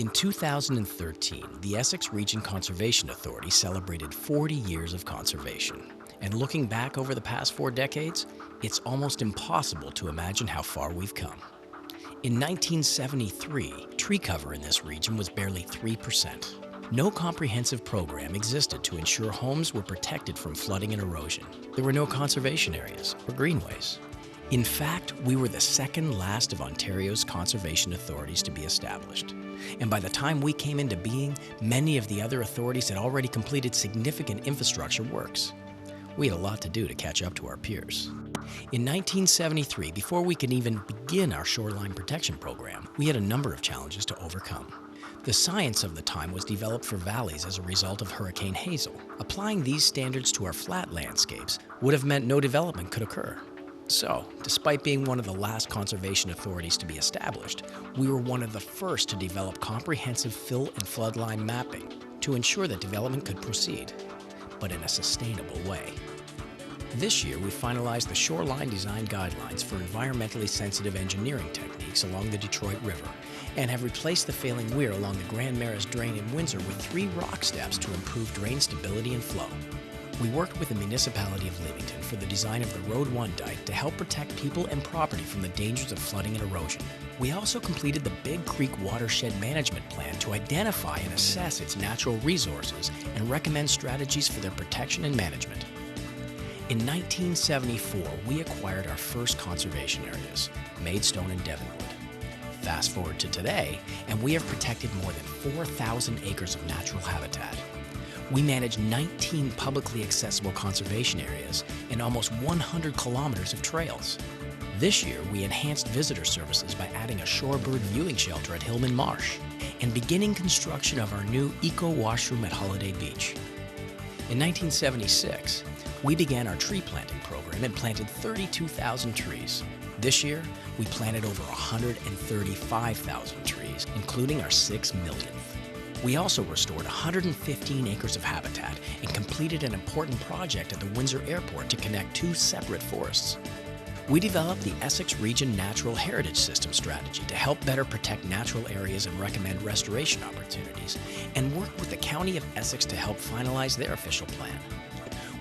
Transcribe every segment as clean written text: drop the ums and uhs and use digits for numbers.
In 2013, the Essex Region Conservation Authority celebrated 40 years of conservation. And looking back over the past 4 decades, it's almost impossible to imagine how far we've come. In 1973, tree cover in this region was barely 3%. No comprehensive program existed to ensure homes were protected from flooding and erosion. There were no conservation areas or greenways. In fact, we were the second last of Ontario's conservation authorities to be established. And by the time we came into being, many of the other authorities had already completed significant infrastructure works. We had a lot to do to catch up to our peers. In 1973, before we could even begin our shoreline protection program, we had a number of challenges to overcome. The science of the time was developed for valleys as a result of Hurricane Hazel. Applying these standards to our flat landscapes would have meant no development could occur. So, despite being one of the last conservation authorities to be established, we were one of the first to develop comprehensive fill and floodline mapping to ensure that development could proceed, but in a sustainable way. This year, we finalized the shoreline design guidelines for environmentally sensitive engineering techniques along the Detroit River and have replaced the failing weir along the Grand Marais Drain in Windsor with 3 rock steps to improve drain stability and flow. We worked with the municipality of Leamington for the design of the Road 1 dike to help protect people and property from the dangers of flooding and erosion. We also completed the Big Creek Watershed Management Plan to identify and assess its natural resources and recommend strategies for their protection and management. In 1974, we acquired our first conservation areas, Maidstone and Devonwood. Fast forward to today, and we have protected more than 4,000 acres of natural habitat. We manage 19 publicly accessible conservation areas and almost 100 kilometers of trails. This year, we enhanced visitor services by adding a shorebird viewing shelter at Hillman Marsh and beginning construction of our new eco washroom at Holiday Beach. In 1976, we began our tree planting program and planted 32,000 trees. This year, we planted over 135,000 trees, including our 6 millionth. We also restored 115 acres of habitat and completed an important project at the Windsor Airport to connect 2 separate forests. We developed the Essex Region Natural Heritage System strategy to help better protect natural areas and recommend restoration opportunities, and worked with the County of Essex to help finalize their official plan.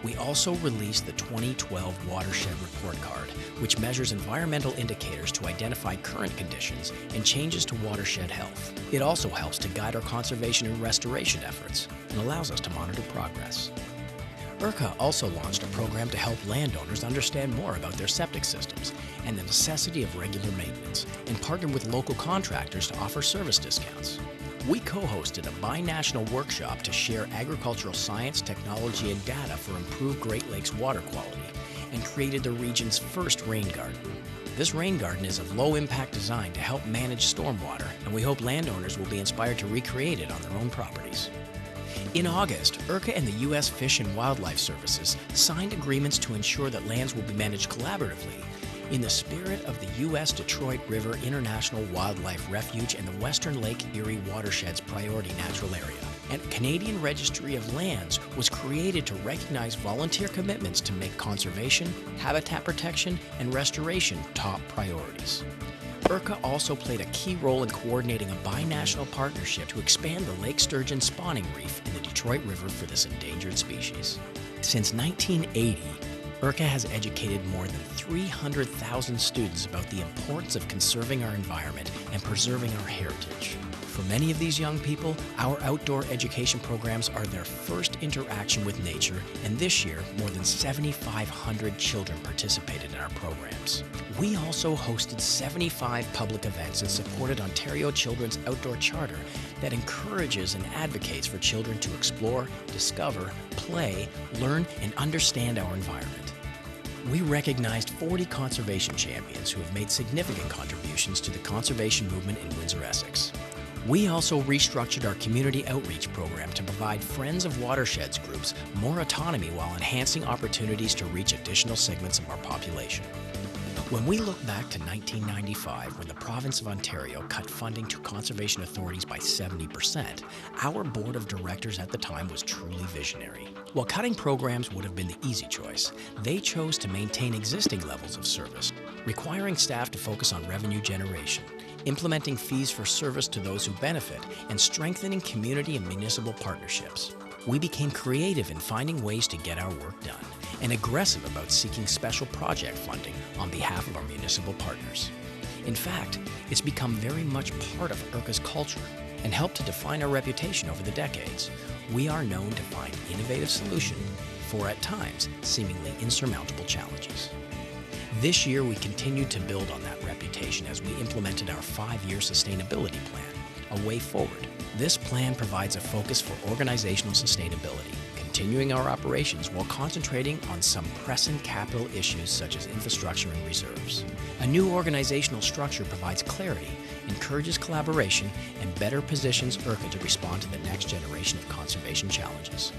We also released the 2012 Watershed Report Card, which measures environmental indicators to identify current conditions and changes to watershed health. It also helps to guide our conservation and restoration efforts and allows us to monitor progress. ERCA also launched a program to help landowners understand more about their septic systems and the necessity of regular maintenance, and partnered with local contractors to offer service discounts. We co-hosted a bi-national workshop to share agricultural science, technology, and data for improved Great Lakes water quality, and created the region's first rain garden. This rain garden is of low-impact design to help manage stormwater, and we hope landowners will be inspired to recreate it on their own properties. In August, ERCA and the U.S. Fish and Wildlife Services signed agreements to ensure that lands will be managed collaboratively in the spirit of the U.S. Detroit River International Wildlife Refuge and the Western Lake Erie Watershed's Priority Natural Area. And Canadian Registry of Lands was created to recognize volunteer commitments to make conservation, habitat protection, and restoration top priorities. ERCA also played a key role in coordinating a binational partnership to expand the lake sturgeon spawning reef in the Detroit River for this endangered species. Since 1980, ERCA has educated more than 300,000 students about the importance of conserving our environment and preserving our heritage. For many of these young people, our outdoor education programs are their first interaction with nature, and this year, more than 7,500 children participated in our programs. We also hosted 75 public events and supported Ontario Children's Outdoor Charter that encourages and advocates for children to explore, discover, play, learn, and understand our environment. We recognized 40 conservation champions who have made significant contributions to the conservation movement in Windsor, Essex. We also restructured our community outreach program to provide Friends of Watersheds groups more autonomy while enhancing opportunities to reach additional segments of our population. When we look back to 1995, when the province of Ontario cut funding to conservation authorities by 70%, our board of directors at the time was truly visionary. While cutting programs would have been the easy choice, they chose to maintain existing levels of service, requiring staff to focus on revenue generation, implementing fees for service to those who benefit, and strengthening community and municipal partnerships. We became creative in finding ways to get our work done and aggressive about seeking special project funding on behalf of our municipal partners. In fact, it's become very much part of ERCA's culture and helped to define our reputation over the decades. We are known to find innovative solutions for, at times, seemingly insurmountable challenges. This year, we continued to build on that reputation as we implemented our 5-year sustainability plan, A Way Forward. This plan provides a focus for organizational sustainability, continuing our operations while concentrating on some pressing capital issues such as infrastructure and reserves. A new organizational structure provides clarity, encourages collaboration, and better positions ERCA to respond to the next generation of conservation challenges.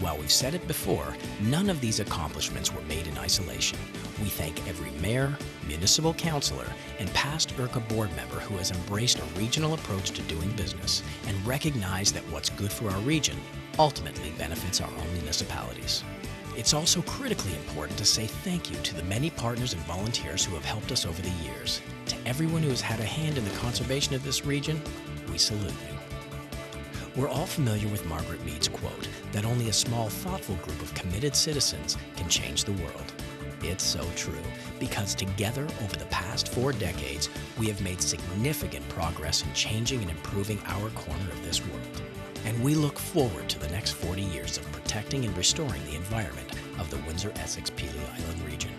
While we've said it before, none of these accomplishments were made in isolation. We thank every mayor, municipal councilor, and past ERCA board member who has embraced a regional approach to doing business and recognized that what's good for our region ultimately benefits our own municipalities. It's also critically important to say thank you to the many partners and volunteers who have helped us over the years. To everyone who has had a hand in the conservation of this region, we salute you. We're all familiar with Margaret Mead's quote that only a small, thoughtful group of committed citizens can change the world. It's so true, because together over the past 4 decades, we have made significant progress in changing and improving our corner of this world. And we look forward to the next 40 years of protecting and restoring the environment of the Windsor-Essex-Pelee Island region.